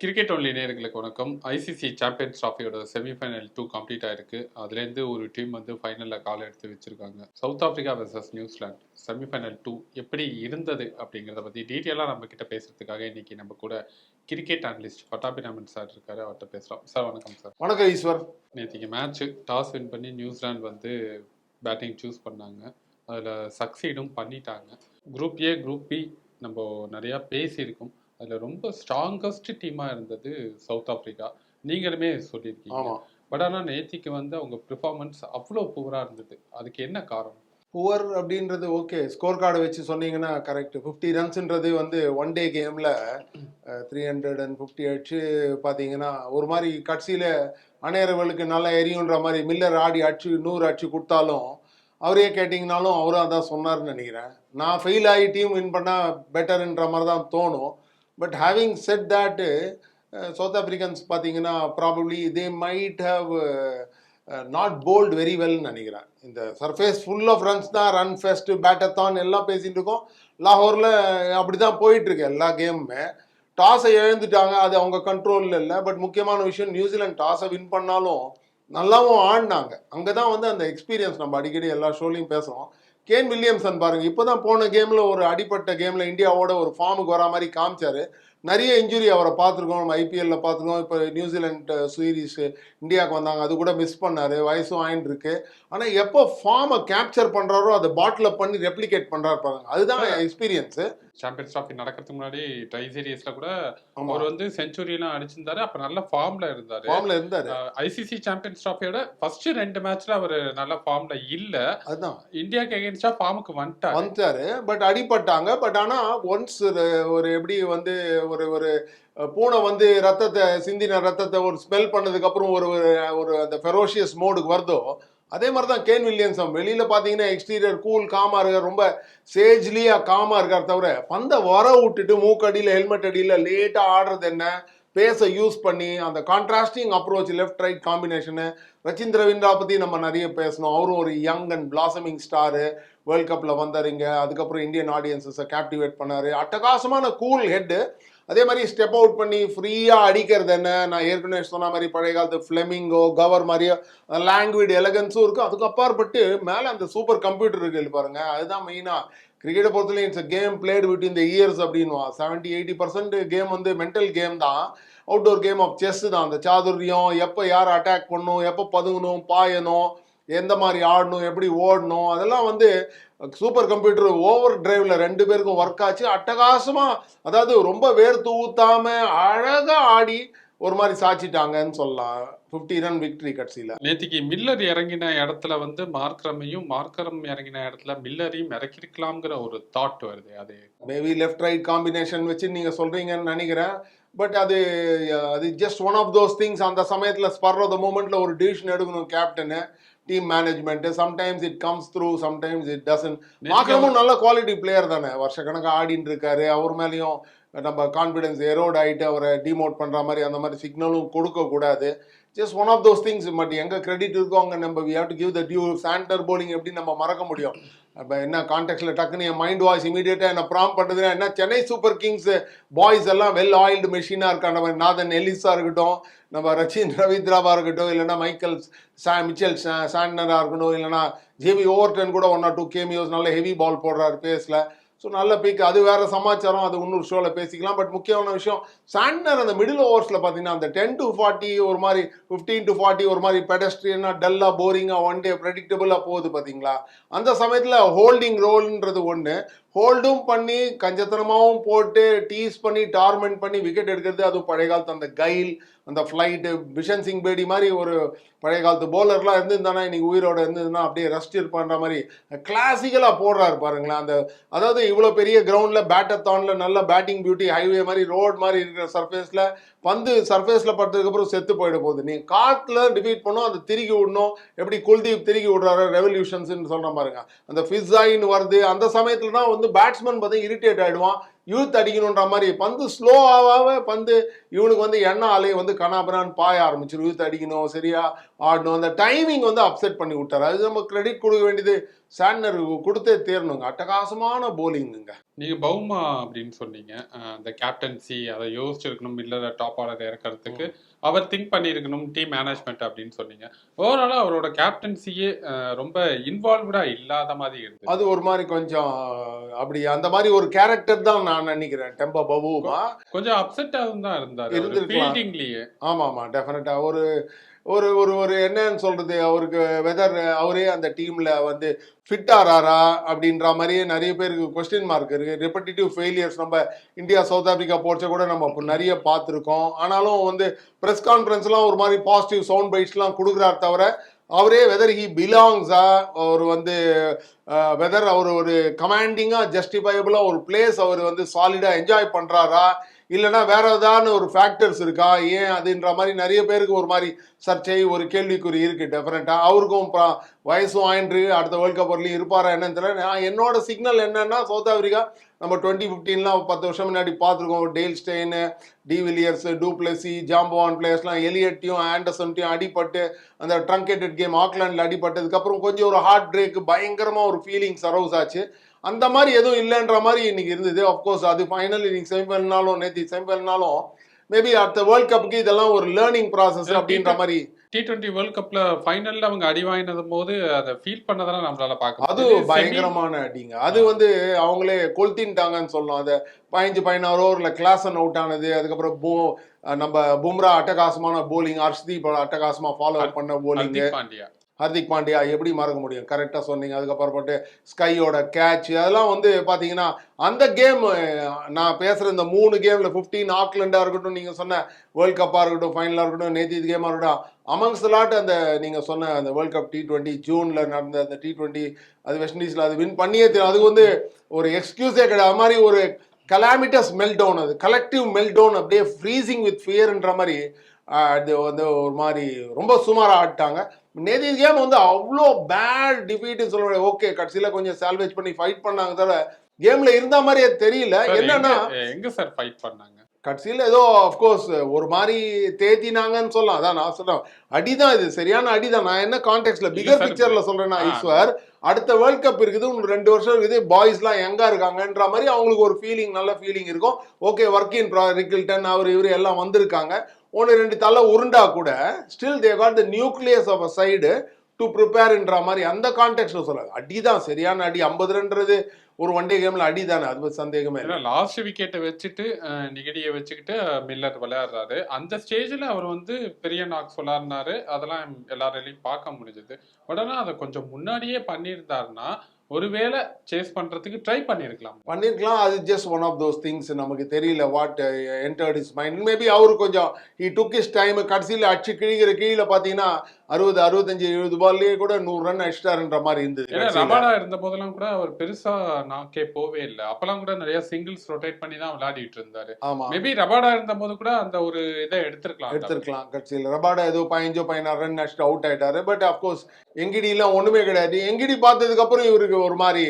Cricket only நேயர்களுக்கு வணக்கம். ICC champions ட்ராஃபியோட semi-final 2 complete ஆயிருக்கு. அதுலேருந்து ஒரு டீம் வந்து ஃபைனலில் கால் எடுத்து வச்சிருக்காங்க. South Africa versus New Zealand semi-final 2 எப்படி இருந்தது அப்படிங்கிறத பற்றி டீட்டெயிலாக நம்ம கிட்ட பேசுறதுக்காக இன்னைக்கு நம்ம கூட கிரிக்கெட் அனலிஸ்ட் பட்டாபிராமன் சார் இருக்காரு. அவர்கிட்ட பேசுகிறோம். சார் வணக்கம் சார். வணக்கம் ஈஸ்வர். நேற்றுக்கு மேட்ச்சு டாஸ் வின் பண்ணி நியூசிலாந்து வந்து பேட்டிங் சூஸ் பண்ணாங்க. அதில் சக்சீடும் பண்ணிட்டாங்க. குரூப் ஏ குரூப் பி நம்ம நிறையா பேசியிருக்கோம். அதில் ரொம்ப ஸ்ட்ராங்கஸ்ட் டீமாக இருந்தது சவுத் ஆஃப்ரிக்கா. நீங்களுமே சொல்லியிருக்கீங்க. பட் ஆனால் நேத்திக்கு வந்து அவங்க பெர்ஃபார்மன்ஸ் அவ்வளோ புவராக இருந்தது. அதுக்கு என்ன காரணம்? புவர் அப்படின்றது ஓகே, ஸ்கோர் கார்டை வச்சு சொன்னீங்கன்னா கரெக்ட். 50 ரன்ஸ்ன்றது வந்து ஒன் டே கேமில் 350 அடிச்சு பார்த்தீங்கன்னா ஒரு மாதிரி கட்சியில் அணையறவர்களுக்கு நல்லா எரியுன்ற மாதிரி மில்லர் ஆடி அடிச்சு 100 அடிச்சு கொடுத்தாலும் அவரே கேட்டிங்கனாலும் அவரும் அதான் சொன்னார்னு நினைக்கிறேன். நான் ஃபெயில் ஆகி டீம் வின் பண்ணால் பெட்டர்ன்ற மாதிரி தான் தோணும். But having said that, South Africans பார்த்தீங்கன்னா probably they might have not bowled very வெல்னு நினைக்கிறேன். இந்த சர்ஃபேஸ் ஃபுல் ஆஃப் ரன்ஸ் தான், ரன் ஃபெஸ்ட் பேட்டத்தான் எல்லாம் பேசிகிட்டு இருக்கோம். லாகூரில் அப்படி தான் போயிட்டுருக்கு எல்லா கேமுமே. டாஸை இழந்துட்டாங்க, அது அவங்க கண்ட்ரோலில் இல்லை. பட் முக்கியமான விஷயம், நியூசிலாந்து டாஸை வின் பண்ணாலும் நல்லாவும் ஆடினாங்க. அங்கே தான் வந்து அந்த எக்ஸ்பீரியன்ஸ் நம்ம அடிக்கடி எல்லா ஷோலையும் பேசுகிறோம். கேன் வில்லியம்சன் பாருங்க, இப்போதான் போன கேம்ல ஒரு அடிப்பட்ட கேம்ல இந்தியாவோட ஒரு ஃபார்முக்கு வரா மாதிரி காமிச்சாரு. நிறைய இன்ஜுரி அவரை பார்த்துருக்கோம், நம்ம ஐபிஎல்ல பார்த்துருக்கோம். இப்போ நியூசிலாந்து சீரீஸ் இந்தியாவுக்கு வந்தாங்க, அது கூட மிஸ் பண்ணாரு. வயசும் ஆயின்னு இருக்கு. ஆனால் எப்போ ஃபார்மை கேப்சர் பண்றாரோ அதை பாட்டில் up பண்ணி ரெப்ளிகேட் பண்றாரு பாருங்க, அதுதான் எக்ஸ்பீரியன்ஸ். சாம்பியன்ஸ் ட்ராஃபி நடக்கிறதுக்கு முன்னாடி ட்ரை சீரீஸ்ல கூட அவர் வந்து செஞ்சுரியெல்லாம் அடிச்சிருந்தாரு. அப்ப நல்ல ஃபார்ம்ல இருந்தாரு. ஐசிசி சாம்பியன்ஸ் ட்ராஃபியோட ஃபர்ஸ்ட் 2 மேட்ச்ல அவர் நல்ல ஃபார்ம்ல இல்ல. அதுதான் இந்தியாக்கு அகைன்ஸ்டா ஃபார்முக்கு வந்துட்டாரு. பட் அடிபட்டாங்க. பட் ஆனா ஒன்ஸ் ஒரு எப்படி வந்து ஒரு பூனை வந்து ரத்தத்தை சிந்தின ரத்தத்தை ஒரு ஸ்மெல் பண்ணதுக்கு அப்புறம் ஒரு அந்த ஃபெரோஷியஸ் மோடுக்கு வருதோ, அதே மாதிரி தான் கேன் வில்லியம்சன். வெளியில பாத்தீங்கன்னா எக்ஸ்டீரியர் கூல் காமா இருக்கார், ரொம்ப சேஜ்லியா காமா இருக்கார். தவிர பந்தை வர விட்டுட்டு மூக்கடியில் ஹெல்மெட் அடியில் லேட்டா ஆடுறது என்ன, பேஸை யூஸ் பண்ணி அந்த contrasting approach, left right combination. Rachin Ravindra பற்றி நம்ம நிறைய பேசணும். அவரும் ஒரு young and blossoming star, world கப்பில் வந்தாருங்க. அதுக்கப்புறம் இந்தியன் ஆடியன்ஸை கேப்டிவேட் பண்ணார். அட்டகாசமான கூல் ஹெட்டு. அதே மாதிரி ஸ்டெப் அவுட் பண்ணி ஃப்ரீயாக அடிக்கிறது என்ன, நான் ஏற்கனவே சொன்ன மாதிரி பழைய காலத்து ஃப்ளெமிங்கோ கவர் மாதிரியோ லாங்குவேஜ் எலகன்ஸும் இருக்கும். அதுக்கு அப்பாற்பட்டு மேலே அந்த சூப்பர் கம்ப்யூட்டர் இருக்கு பாருங்க, அதுதான் மெயினாக கிரிக்கெட்டை பொறுத்தவரையும் it's game played within the ears அப்படின்னு. 70-80% கேம் வந்து மென்டல் கேம் தான், அவுட்டோர் கேம் ஆஃப் செஸ் தான். அந்த சாதுரியம், எப்போ யார் அட்டாக் பண்ணணும், எப்போ பதுங்கணும், பாயணும், எந்த மாதிரி ஆடணும், எப்படி ஓடணும், அதெல்லாம் வந்து சூப்பர் கம்ப்யூட்டர் ஓவர் டிரைவ்ல 2 பேருக்கும் ஒர்க் ஆச்சு. அட்டகாசமா, அதாவது ரொம்ப வேர்த்து ஊத்தாம அழகா ஆடி ஒரு மாதிரி சாச்சிட்டாங்கன்னு சொல்லலாம். 50 ரன் விக்டரி கட்சியில. நேத்திக்கு மில்லர் இறங்கின இடத்துல வந்து மார்க்கரம் இறங்கின இடத்துல மில்லரையும் இறக்கிருக்கலாம்ங்கிற ஒரு தாட் வருது. அது மேபி லெஃப்ட் ரைட் காம்பினேஷன் வச்சு நீங்க சொல்றீங்கன்னு நினைக்கிறேன். பட் அது just one of those things. அந்த சமயத்துல ஸ்பர் ஆஃப் த மூமெண்ட்ல ஒரு டிசிஷன் எடுக்கணும் captain, team management. Sometimes it comes through, sometimes it doesn't. மார்க்கரமும் நல்ல குவாலிட்டி பிளேயர் தானே, வருஷ கணக்காக ஆடின்னு இருக்காரு. அவர் மேலேயும் நம்ம கான்ஃபிடன்ஸ் எரோட் ஆகிட்டு அவரை டிமோட் பண்ணுற மாதிரி அந்த மாதிரி சிக்னலும் கொடுக்கக்கூடாது. Just one of those things. But எங்கே கிரெடிட் இருக்கோ அங்கே நம்ம we have to give the due. Santner bowling எப்படி நம்ம மறக்க முடியும்? இப்போ என்ன கான்டெக்ட்ல டக்குன்னு என் மைண்ட் வாய்ஸ் இமீடியட்டாக என்ன ப்ராம் பண்ணுறதுன்னா, என்ன சென்னை சூப்பர் கிங்ஸ் பாய்ஸ் எல்லாம் வெல் ஆயில்டு மெஷினாக இருக்காங்க. நம்ம நாதன் எலிஸாக இருக்கட்டும், நம்ம ரச்சின் ரவீந்திராவாக இருக்கட்டும், இல்லைனா மைக்கேல் மிச்சல் சாண்டனராக இருக்கட்டும், இல்லைனா ஜேபி ஓவர்டன் கூட 1 or 2 கேமியோஸ் நல்ல ஹெவி பால் போடுறாரு பேஸில். ஸோ நல்ல பிக். அது வேற சமாச்சாரம், அது இன்னொரு ஷோவில் பேசிக்கலாம். பட் முக்கியமான விஷயம், சாண்டனர் அந்த மிடில் ஓவர்ஸில் பார்த்தீங்கன்னா அந்த 10 to 40 ஒரு மாதிரி, 15 to 40 ஒரு மாதிரி பெடஸ்ட்ரியனா டல்லாக போரிங்காக ஒன் டே ப்ரெடிக்டபுளாக போகுது பார்த்தீங்களா. அந்த சமயத்தில் ஹோல்டிங் ரோல்ன்றது ஒன்று, ஹோல்டும் பண்ணி கஞ்சத்தனமாகவும் போட்டு டீஸ் பண்ணி டார்மெண்ட் பண்ணி விக்கெட் எடுக்கிறது. அதுவும் பழைய காலத்து அந்த கைல், அந்த ஃப்ளைட்டு, பிஷன் சிங் பேடி மாதிரி ஒரு பழைய காலத்து போலர்லாம் இருந்திருந்தானா இன்னைக்கு உயிரோட இருந்ததுன்னா அப்படியே ரஸ்ட் இருப்பான்ற மாதிரி கிளாசிக்கலாக போடுறாரு பாருங்களேன். அந்த அதாவது இவ்வளோ பெரிய கிரவுண்டில் பேட்டத்தானில் நல்ல பேட்டிங் பியூட்டி, ஹைவே மாதிரி ரோட் மாதிரி இருக்கிற சர்ஃபேஸில் பந்து சர்ஃபேஸில் பட்டதுக்கப்புறம் செத்து போயிட போகுது. நீங்கள் காற்றுல டிஃபீட் பண்ணணும், அதை திருகி விடணும். எப்படி குல்தீப் திருகி விடுறாரு ரெவல்யூஷன்ஸ்ன்னு சொல்கிற பாருங்க, அந்த ஃபிஸ்ஸாயின்னு வருது. அந்த சமயத்தில் தான் வந்து பேட்ஸ்மேன் பார்த்தா இரிட்டேட் ஆகிடுவான், யூத் அடிக்கணுன்ற மாதிரி பந்து ஸ்லோ ஆக பந்து இவனுக்கு வந்து எண்ணெய் அலையை வந்து கனாபனான்னு பாய ஆரம்பிச்சிடும். யூத் அடிக்கணும், சரியா ஆடணும், அந்த டைமிங் வந்து அப்செட் பண்ணி விட்டார். அது நம்ம கிரெடிட் கொடுக்க வேண்டியது சாண்ட்னருக்கு கொடுத்தே தேரணுங்க. அட்டகாசமான போலிங்குங்க. நீங்க பவுமா அப்படின்னு சொன்னீங்க. அந்த கேப்டன்சி அதை யோசிச்சிருக்கணும், இல்ல டாப் ஆர்டர் இறக்கறதுக்கு அவர் திங்க் பண்ணியிருக்கணும், டீம் மேனேஜ்மெண்ட் அப்படின்னு சொன்னீங்க. ஓவராலா அவரோட கேப்டன்சியே ரொம்ப இன்வால்வ்டா இல்லாத மாதிரி இருந்தது. அது ஒரு மாதிரி கொஞ்சம் அப்படி அந்த மாதிரி ஒரு கேரக்டர் தான் நான் நினைக்கிறேன் டெம்போ பவுமா. கொஞ்சம் அப்செட்டாகவும் தான் இருந்தாரு இருந்திருக்கலாம். ஃபீல்டிங்லயே. ஆமா டெஃபினட்டா ஒரு ஒரு ஒரு ஒரு என்னன்னு சொல்றது, அவருக்கு வெதர் அவரே அந்த டீம்ல வந்து ஃபிட் ஆறாரா அப்படின்ற மாதிரியே நிறைய பேருக்கு கொஸ்டின் மார்க் இருக்கு. ரிப்படிட்டிவ் ஃபெயிலியர்ஸ் நம்ம இந்தியா சவுத் ஆப்பிரிக்கா போர்ச்ச கூட நம்ம இப்போ நிறைய பார்த்துருக்கோம். ஆனாலும் வந்து ப்ரெஸ் கான்ஃபரன்ஸ்லாம் ஒரு மாதிரி பாசிட்டிவ் சவுண்ட் பைட்ஸ்லாம் கொடுக்குறாரு தவிர அவரே வெதர் ஹி பிலாங்ஸா, அவர் வந்து வெதர் அவர் ஒரு கமாண்டிங்கா ஜஸ்டிஃபைபிளா ஒரு பிளேஸ் அவர் வந்து சாலிடா என்ஜாய் பண்றாரா, இல்லைன்னா வேற ஏதாவது ஒரு ஃபேக்டர்ஸ் இருக்கா, ஏன் அதுன்ற மாதிரி நிறைய பேருக்கு ஒரு மாதிரி சர்ச்சை, ஒரு கேள்விக்குறி இருக்கு. டெஃபினட்டா அவருக்கும் வயசும் ஆயின்று அடுத்த வேர்ல்ட் கப் வரலையும் இருப்பாரா என்னன்னு தெரியல. என்னோட சிக்னல் என்னன்னா, சவுத் ஆப்பிரிக்கா நம்ம 2015 10 வருஷம் முன்னாடி பார்த்துருக்கோம். டேல் ஸ்டெயின், டிவிலியர்ஸ், டூப்ளெசி, ஜாம்பவான் பிளேயர்ஸ்லாம் எலியட்டையும் ஆண்டர்சன்ட்டையும் அடிபட்டு அந்த ட்ரங்கேட்டட் கேம் ஆக்லாண்டில் அடிபட்டதுக்கப்புறம் கொஞ்சம் ஒரு ஹார்ட் பிரேக், பயங்கரமாக ஒரு ஃபீலிங்ஸ் அரவுஸ் ஆச்சு. அந்த மாதிரி எதுவும் இல்லைன்ற மாதிரி இன்னைக்கு இருந்தது. அஃப்கோர்ஸ் அது ஃபைனல், இன்னைக்கு செமிஃபைனல்னாலும் நேற்று செமிஃபைனல்னாலும் மேபி அடுத்த வேர்ல்ட் கப்புக்கு இதெல்லாம் ஒரு லேர்னிங் ப்ராசஸ் அப்படின்ற மாதிரி. T20 வேர்ல்ட் கப்ல ஃபைனல்ல அவங்க அடி வாங்கினது போது அதை ஃபீல் பண்ணதெல்லாம் நம்மளால பார்க்க அது பயங்கரமான அடிங்க. அது வந்து அவங்களே கொளுத்தின்ட்டாங்கன்னு சொல்லலாம். அதை 15-16 ஓவர்ல கிளாசன் அவுட் ஆனது, அதுக்கப்புறம் நம்ம பும்ரா அட்டகாசமான போலிங், ஹர்ஷ்தீப் அட்டகாசமா ஃபாலோ பண்ண போலிங், ஹர்திக் பாண்டியா எப்படி மறக்க முடியும், கரெக்டாக சொன்னீங்க. அதுக்கப்புறப்பட்டு ஸ்கையோட கேட்ச், அதெல்லாம் வந்து பார்த்தீங்கன்னா அந்த கேம் நான் பேசுகிற இந்த 3 கேமில் 15 ஆக்லாண்டாக இருக்கட்டும், நீங்கள் சொன்ன வேர்ல்ட் கப்பாக இருக்கட்டும், ஃபைனலாக இருக்கட்டும், நேற்று இது கேமாக இருக்கட்டும், அமங்ஸ் லாட் அந்த நீங்கள் சொன்ன அந்த வேர்ல்ட் கப் T20 ஜூனில் நடந்த அந்த T20 அது வெஸ்ட் இண்டீஸில் அது வின் பண்ணியே தெரியும். அது வந்து ஒரு எக்ஸ்கியூஸே கிடையாது. அது மாதிரி ஒரு கலாமிட்டஸ் மெல்டவுன், அது கலெக்டிவ் மெல்டவுன், அப்படியே ஃப்ரீசிங் வித் ஃபியர்ன்ற மாதிரி அது வந்து ஒரு மாதிரி ரொம்ப சுமாராக ஆடிட்டாங்க. நேற்று கேம் வந்து அவ்வளோ பேட் டிஃபீட்னு சொல்ல முடியாது. ஓகே, கடைசியில் கொஞ்சம் சால்வேஜ் பண்ணி ஃபைட் பண்ணாங்க தவிர கேம்ல இருந்த மாதிரியே தெரியல. என்னன்னா எங்க சார் ஃபைட் பண்ணாங்க கடைசியில் ஏதோ அஃப்கோர்ஸ் ஒரு மாதிரி தேத்தினாங்கன்னு சொல்லலாம். அதான் நான் சொல்றேன், அடிதான் இது, சரியான அடிதான். நான் என்ன கான்டெக்ட்ல பிகர் பிக்சர்ல சொல்றேன்னா, ஈஸ்வர் அடுத்த வேர்ல்ட் கப் இருக்குது, உங்களுக்கு 2 வருஷம் இருக்குது, பாய்ஸ்லாம் எங்கா இருக்காங்கன்ற மாதிரி அவங்களுக்கு ஒரு ஃபீலிங், நல்ல ஃபீலிங் இருக்கும். ஓகே, ஒர்க் இன் ரிக்கில்டன் அவர் இவர் எல்லாம் வந்திருக்காங்க. 1-2 தலை உருண்டா கூட still they got the nucleus of a side to ப்ரிப்பேர்ன்ற மாதிரி அந்த கான்டெக்ட்ல சொல்லுவாங்க. அடிதான், சரியான அடி. 50 ரன்றது ஒரு ஒன் டே கேம்ல அடி தானே, அது சந்தேகமே இல்லை. லாஸ்ட் விக்கெட்டை வச்சுட்டு நிகடியை வச்சுக்கிட்டு மில்லர் விளையாடுறாரு. அந்த ஸ்டேஜ்ல அவர் வந்து பெரிய நாக்ஸ் விளையாடினாரு, அதெல்லாம் எல்லாராலையும் பார்க்க முடிஞ்சது. உடனே அதை கொஞ்சம் முன்னாடியே பண்ணியிருந்தாருன்னா ஒருவேளை சேஸ் பண்றதுக்கு ட்ரை பண்ணிருக்கலாம். அது just one of those things. நமக்கு தெரியல what entered his mind. Maybe அவரு கொஞ்சம் ஹி டுக் ஹிஸ் டைம். கடைசியில் அடிச்சு கிழிகிற கீழே பார்த்தீங்கன்னா 60, 65, 70 பால்லேயே கூட 100 ரன் அடிச்சிட்டாருன்ற மாதிரி இருந்தது. ரபாடா இருந்த போதெல்லாம் கூட அவர் பெருசா நாக்கே போவே இல்லை. அப்பெல்லாம் கூட நிறைய சிங்கிள்ஸ் ரொட்டேட் பண்ணி தான் விளையாடிட்டு இருந்தாரு. ஆமா, மேபி ரபாடா இருந்த போது கூட அந்த ஒரு இதை எடுத்திருக்கலாம். கட்சியில் ரபாடா ஏதோ 15-16 ரன் அடிச்சுட்டு அவுட் ஆயிட்டாரு. பட் அப்கோர்ஸ் எங்கிடி எல்லாம் ஒண்ணுமே கிடையாது. எங்கிடி பார்த்ததுக்கு அப்புறம் இவருக்கு ஒரு மாதிரி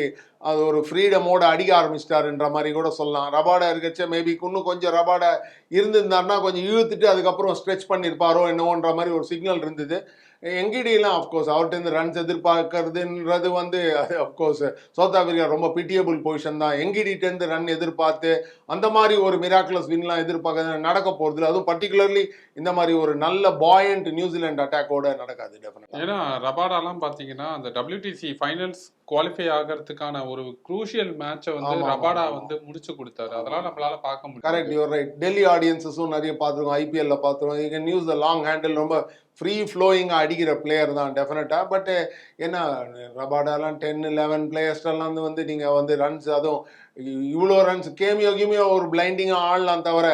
அது ஒரு ஃப்ரீடமோட அடிக்க ஆரம்பிச்சிட்டாருன்ற மாதிரி கூட சொல்லலாம். ரபாடா இருக்கச்ச மேபி இன்னும் கொஞ்சம் ரபாடா இருந்திருந்தாருன்னா கொஞ்சம் இழுத்துட்டு அதுக்கப்புறம் ஸ்ட்ரெச் பண்ணியிருப்பாரோ என்னவோன்ற மாதிரி ஒரு சிக்னல் இருந்தது. எங்கிடிலாம் அஃப்கோர்ஸ் அவர்கிட்ட ரன்ஸ் எதிர்பார்க்கறதுன்றது வந்து அஃப்கோர்ஸ் சவுத் ஆப்பிரிக்கா ரொம்ப பிட்டியபிள் பொசிஷன் தான். எங்கிடிட்டேருந்து ரன் எதிர்பார்த்து அந்த மாதிரி ஒரு மிராக்குலஸ் வின்லாம் எதிர்பார்க்க நடக்க போகிறது. அதுவும் பர்டிகுலர்லி இந்த மாதிரி ஒரு நல்ல பாயண்ட் நியூசிலாந்து அட்டாக்கோட நடக்காது. டெஃபினட்டா ஏன்னா ரபாடாலாம் பார்த்தீங்கன்னா அந்த WTC ஃபைனல்ஸ் குவாலிஃபை ஆகிறதுக்கான ஒரு குரூஷியல் மேட்சை வந்து ரபாடா வந்து முடிச்சு கொடுத்தாரு. அதெல்லாம் நம்மளால பார்க்க முடியும். Correct, you're right. டெல்லி ஆடியன்ஸஸும் நிறைய பார்த்துருக்கோம், IPL பார்த்துருக்கோம். You can use the long handle, ரொம்ப ஃப்ரீ ஃப்ளோயிங்காக அடிக்கிற பிளேயர் தான் டெஃபினட்டாக. பட் என்ன ரபாடாலாம் 10-11 பிளேயர்ஸ்லாம் வந்து நீங்கள் வந்து ரன்ஸ், அதுவும் இவ்வளோ ரன்ஸ் கேமியோ ஒரு பிளைண்டிங்காக ஆடலாம் தவிர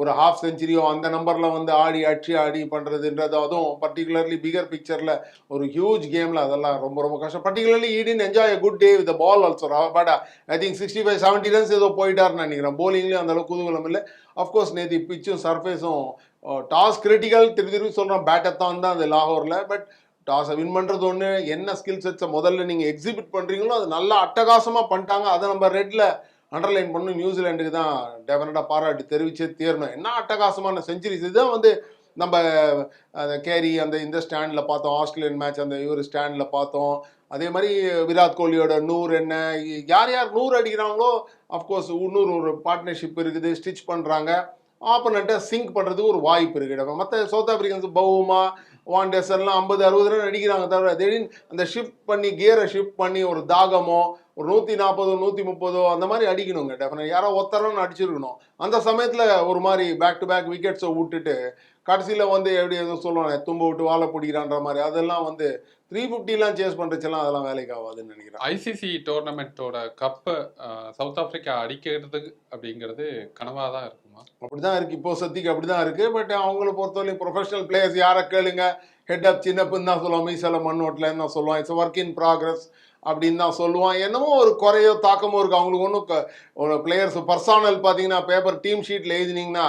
ஒரு ஹாஃப் செஞ்சுரியோ அந்த நம்பரில் வந்து ஆடி பண்ணுறதுன்றது, அதுவும் பர்டிகுலர்லி பிகர் பிக்சரில் ஒரு ஹியூஜ் கேமில் அதெல்லாம் ரொம்ப ரொம்ப கஷ்டம். Particularly Eden enjoy good day with ball also. Rabada I think 65-70 runs ஏதோ போயிட்டாருன்னு நினைக்கிறேன். போலிங்லேயும் அந்த அளவுக்கு குதூகலம் இல்லை. அஃப்கோர்ஸ் நேற்று பிச்சும் சர்ஃபேஸும் டாஸ் கிரிட்டிக்கல், திருப்பி சொல்கிறோம், பேட்டத்தான் தான் அது லாகூரில். பட் டாஸை வின் பண்ணுறது ஒன்று, என்ன ஸ்கில் செட்ஸை முதல்ல நீங்கள் எக்ஸிபிட் பண்ணுறீங்களோ அது நல்லா அட்டகாசமாக பண்ணிட்டாங்க. அதை நம்ம ரெட்டில் அண்டர்லைன் பண்ணணும். நியூசிலாண்டுக்கு தான் டெஃபினட்டாக பாராட்டு தெரிவிச்சே தீரணும். என்ன அட்டகாசமான செஞ்சுரிஸ். இதுதான் வந்து நம்ம அந்த கேரி அந்த இந்த ஸ்டாண்டில் பார்த்தோம், ஆஸ்திரேலியன் மேட்ச் அந்த இவர் ஸ்டாண்டில் பார்த்தோம். அதே மாதிரி விராட் கோலியோட 100 என்ன, யார் யார் 100 அடிக்கிறாங்களோ அஃப்கோர்ஸ் இன்னொரு ஒரு பார்ட்னர்ஷிப் இருக்குது, ஸ்டிச் பண்ணுறாங்க, ஆப்பனண்ட்டை சிங்க் பண்ணுறதுக்கு ஒரு வாய்ப்பு இருக்குது. மற்ற சவுத் ஆப்பிரிக்கன்ஸ் பவுமா வாண்டர்ஸ்லாம் 50-60 ரன் அடிக்கிறாங்க, தவிர திடீர்னு அந்த ஷிஃப்ட் பண்ணி கியரை ஷிஃப்ட் பண்ணி ஒரு தாகமோ ஒரு 140 130 அந்த மாதிரி அடிக்கணுங்க. டெஃபினட் யாரோ ஒருத்தரன்னு அடிச்சிருக்கணும். அந்த சமயத்தில் ஒரு மாதிரி பேக் டு பேக் விக்கெட்ஸை விட்டுட்டு கடைசியில் வந்து எப்படி எதுவும் சொல்லுவாங்க, தும்ப விட்டு வாழை பிடிக்கிறான்ற மாதிரி, அதெல்லாம் வந்து 350 சேஸ் பண்ணுறச்செல்லாம் அதெல்லாம் வேலைக்கு ஆகாதுன்னு நினைக்கிறேன். ஐசிசி டோர்னமெண்ட்டோட கப்பை சவுத் ஆப்பிரிக்கா அடிக்கிறது அப்படிங்கிறது கனவாக தான் இருக்குமா? அப்படிதான் இருக்கு, இப்போ சத்திக்கு அப்படிதான் இருக்கு. பட் அவங்கள பொறுத்தவரைக்கும் ப்ரொஃபஷனல் பிளேயர்ஸ் யாரை கேளுங்க, ஹெட் அப் சின்னப்புன்னு தான் சொல்லுவான், மீசல மண்ணோட்டில்ன்னு தான் சொல்லுவான், இட்ஸ் ஒர்க் இன் ப்ராக்ரஸ் அப்படின்னு தான் சொல்லுவான். என்னமோ ஒரு குறையோ தாக்கமோ இருக்குது அவங்களுக்கு. ஒன்றும் ஒரு பிளேயர்ஸ் பர்சனல் பார்த்தீங்கன்னா பேப்பர் டீம் ஷீட்டில் எழுதினீங்கன்னா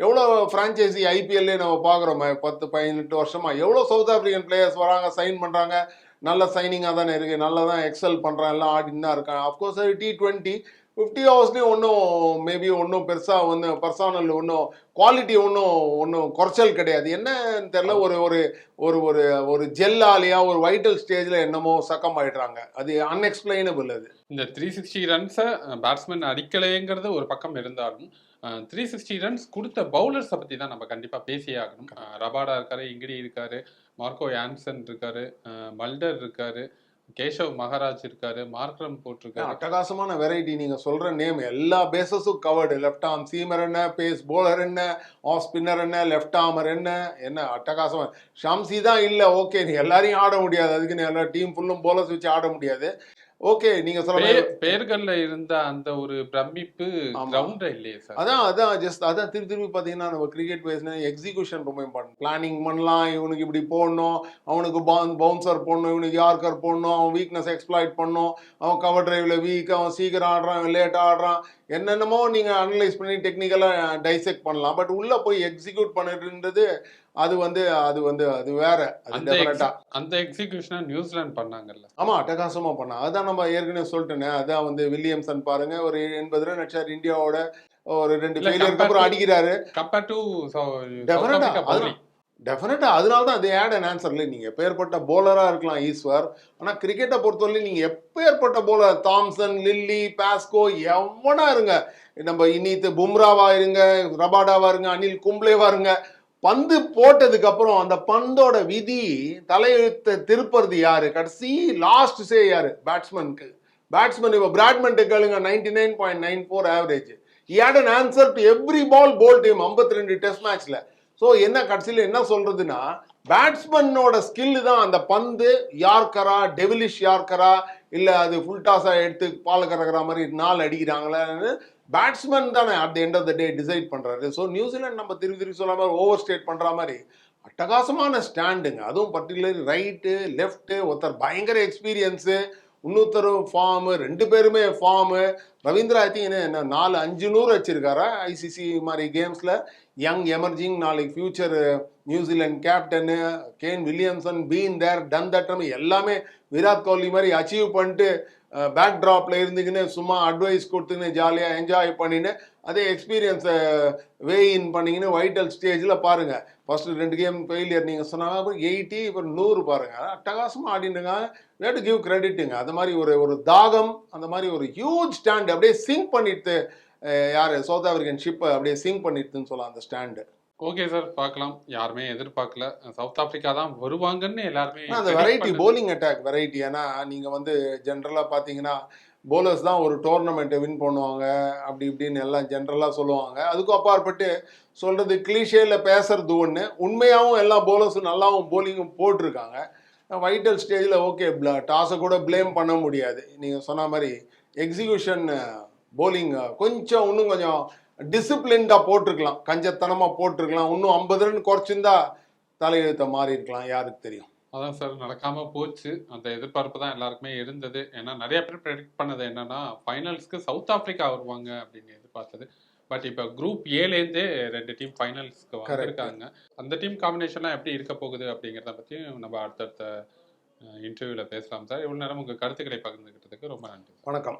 எவ்வளோ ஃப்ரான்ச்சைசி ஐபிஎல்லே நம்ம பார்க்குறோமே 10-18 வருஷமா எவ்வளோ சவுத் ஆப்பிரிக்கன் பிளேயர்ஸ் வராங்க, சைன் பண்ணுறாங்க. நல்ல சைனிங்காக தானே இருக்குது, நல்லா தான் எக்ஸல் பண்ணுறான், எல்லாம் ஆடின்னு தான் இருக்கான். அஃப்கோர்ஸ் T20 50 ஹவர்ஸ்லேயும் ஒன்றும் மேபி ஒன்றும் பெருசாக வந்து பர்சனல் ஒன்றும் குவாலிட்டி ஒன்றும் குறைச்சல் கிடையாது. என்னன்னு தெரியல, ஒரு ஒரு ஒரு ஒரு ஒரு ஜெல்லாலியா ஒரு வைட்டல் ஸ்டேஜில் என்னமோ சக்கம் ஆயிடுறாங்க. அது அன்எக்ஸ்பிளைனபிள். அது இந்த 360 ரன்ஸை பேட்ஸ்மேன் அடிக்கலைங்கிறது ஒரு பக்கம் இருந்தாலும் 360 ரன்ஸ் கொடுத்த பவுலர்ஸை பற்றி தான் நம்ம கண்டிப்பாக பேசியே ஆகணும். ரபாடா இருக்காரு, இங்கிடி இருக்காரு, மார்க்கோ யான்சன் இருக்காரு, மல்டர் இருக்காரு, கேஷவ் மகாராஜ் இருக்காரு, மார்க்ரம் போட்டிருக்காரு. அட்டகாசமான வெரைட்டி. நீங்க சொல்ற நேம் எல்லா பேசஸும் கவர்டு. லெஃப்ட் ஆர்ம் சீமர் என்ன, பேஸ் போலர் என்ன, ஆஃப் ஸ்பின்னர் என்ன, லெஃப்ட் ஆர்மர் என்ன அட்டகாசமா. ஷம்சி தான் இல்லை, ஓகே, நீ எல்லாரையும் ஆட முடியாது, அதுக்கு நீ எல்லா டீம் ஃபுல்லும் போலர்ஸ் வச்சு ஆட முடியாது. ஓகே, நீங்க சொல்ற பேர்கள்ல இருந்த அந்த ஒரு பிரமிப்பு கிரவுண்ட்ல இல்லையே சார். அதான் ஜஸ்ட் அதான் திருப்பி பார்த்தீங்கன்னா நம்ம கிரிக்கெட் பேசினா எக்ஸிகியூஷன் ரொம்ப இம்பார்ட்டன்ட். பிளானிங் பண்ணலாம், இவனுக்கு இப்படி போடணும், அவனுக்கு பவுன்சர் போடணும், இவனுக்கு யார்கர் போடணும், அவன் வீக்னஸ் எக்ஸ்ப்ளாய்ட் பண்ணணும், அவன் கவர் டிரைவ்ல வீக், அவன் சீக்கிரம் ஆடுறான், அவன் லேட் ஆடுறான், என்னென்னமோ நீங்க அனலைஸ் பண்ணி டெக்னிக்கலா டைசெக்ட் பண்ணலாம். பட் உள்ள போய் எக்ஸிக்யூட் பண்ணிட்டுன்றது அது வேற. அந்த எக்ஸிகியூஷனை நியூசிலாந்து பண்ணாங்கல்ல. ஆமா, அட்டகாசமா பண்ணா. அதான் நம்ம ஏற்கனவே சொல்லிட்டேனே. அதான் வந்து வில்லியம்சன் பாருங்க, ஒரு 80 ரன் அடிச்சார் இந்தியாவோட, ஒரு 2 ஃபெயிலியருக்கு அப்புறம் அடிக்கிறாரு. கம்பேர் டு டெஃபினட்டா அதனால தான் அது ஆட் அண்ட் ஆன்சர்ல. நீங்க எப்பேற்பட்ட போலரா இருக்கலாம் ஈஸ்வர், ஆனா கிரிக்கெட்டை பொறுத்தவரை நீங்க எப்பேற்பட்ட போலர், தாம்சன், லில்லி, பாஸ்கோ எவனா இருங்க, நம்ம இன்னித்து பும்ராவா இருங்க, ரபாடாவா இருங்க, அனில் கும்ப்ளேவா இருங்க, பந்து போட்டதுக்கு அப்புறம் அந்த பந்தோட விதி தலையெழுத்தை திருப்பறது யாரு, கடைசி லாஸ்ட் சே யாரு, பேட்ஸ்மேனுக்கு. பேட்ஸ்மேன் இப்போ பிராட்மேன் கேளுங்க, 99.94 average. he had an answer to every ball bowled him 52 test மேட்ச்ல. ஸோ என்ன கடைசியில் என்ன சொல்றதுன்னா, பேட்ஸ்மேனோட ஸ்கில் தான் அந்த பந்து யார்கரா, டெவிலிஷ் யார்கரா, இல்லை அது ஃபுல் டாஸா எடுத்து பால் கறக்கிற மாதிரி 4 அடிக்கிறாங்களேன்னு பேட்ஸ்மேன் தானே at the end of the day decide பண்றாரு. ஸோ நியூசிலாந்து நம்ம திருப்பி சொல்ல மாதிரி ஓவர் ஸ்டேட் பண்ற மாதிரி அட்டகாசமான ஸ்டாண்டுங்க. அதுவும் பர்டிகுலர் ரைட்டு லெஃப்ட்டு, ஒருத்தர் பயங்கர எக்ஸ்பீரியன்ஸு, இன்னொருத்தரும் ஃபார்மு, 2 பேருமே ஃபார்மு. ரவீந்திரா ஐ திங்க் என்ன 400-500 வச்சிருக்காரா ஐசிசி மாதிரி கேம்ஸ்ல. யங் எமர்ஜிங், நாளைக்கு ஃபியூச்சர் நியூசிலாந்து கேப்டனு. Kane Williamson been there done that எல்லாமே விராட் கோலி மாதிரி அச்சீவ் பண்ணிட்டு பேக் ட்ராப்ல இருந்துக்கின்னு சும்மா அட்வைஸ் கொடுத்துன்னு ஜாலியாக என்ஜாய் பண்ணின்னு அதே எக்ஸ்பீரியன்ஸை வே இன் பண்ணிக்கின்னு வைட்டல் ஸ்டேஜில் பாருங்கள். ஃபர்ஸ்ட் 2 கேம் ஃபெயிலியர் நீங்கள் சொன்னாங்க, அப்புறம் 80, இப்போ 100 பாருங்கள். அட்டகாசமாக ஆடிட்டுங்க. வேட் டு கிவ் கிரெடிட்டுங்க. அது மாதிரி ஒரு தாகம், அந்த மாதிரி ஒரு ஹியூஜ் ஸ்டாண்டு அப்படியே சிங்க் பண்ணிட்டு, யார் சவுத் ஆப்பிரிக்கன் ஷிப்பை அப்படியே சிங்க் பண்ணிட்டுன்னு சொல்லலாம் அந்த ஸ்டாண்டு. ஓகே சார், பார்க்கலாம். யாருமே எதிர்பார்க்கல சவுத் ஆப்பிரிக்கா தான் வருவாங்கன்னு எல்லாருமே. அந்த வெரைட்டி போலிங் அட்டாக் வெரைட்டி. ஏன்னா நீங்கள் வந்து ஜென்ரலாக பார்த்தீங்கன்னா போலர்ஸ் தான் ஒரு டோர்னமெண்ட்டை வின் பண்ணுவாங்க அப்படி இப்படின்னு எல்லாம் ஜென்ரலாக சொல்லுவாங்க. அதுக்கும் அப்பாற்பட்டு சொல்கிறது கிளீஷேல பேசுறது ஒன்று, உண்மையாகவும் எல்லா போலர்ஸும் நல்லாவும் போலிங்கும் போட்டிருக்காங்க. வைட்டல் ஸ்டேஜில் ஓகே, டாஸை கூட ப்ளேம் பண்ண முடியாது. நீங்கள் சொன்ன மாதிரி எக்ஸிக்யூஷன் போலிங் இன்னும் கொஞ்சம் டிசிப்ளின்டாக போட்டிருக்கலாம், கஞ்சத்தனமாக போட்டிருக்கலாம். இன்னும் 50 ரன் குறைச்சிருந்தா தலையெழுத்த மாறி இருக்கலாம், யாருக்கு தெரியும். அதான் சார், நடக்காம போச்சு. அந்த எதிர்பார்ப்பு தான் எல்லாருக்குமே இருந்தது. ஏன்னா நிறைய பேர் ப்ரெடிக்ட் பண்ணது என்னன்னா ஃபைனல்ஸ்க்கு சவுத் ஆப்பிரிக்கா வருவாங்க அப்படின்னு எதிர்பார்த்தது. பட் இப்போ குரூப் ஏலேருந்தே 2 டீம் ஃபைனல்ஸ்க்கு வந்திருக்காங்க. அந்த டீம் காம்பினேஷன்லாம் எப்படி இருக்க போகுது அப்படிங்கிறத பற்றியும் நம்ம அடுத்தடுத்த இன்டர்வியூவில் பேசலாம் சார். இவ்வளோ நேரம் உங்கள் கருத்துக்களை பகிர்ந்துக்கிட்டதுக்கு ரொம்ப நன்றி. வணக்கம்.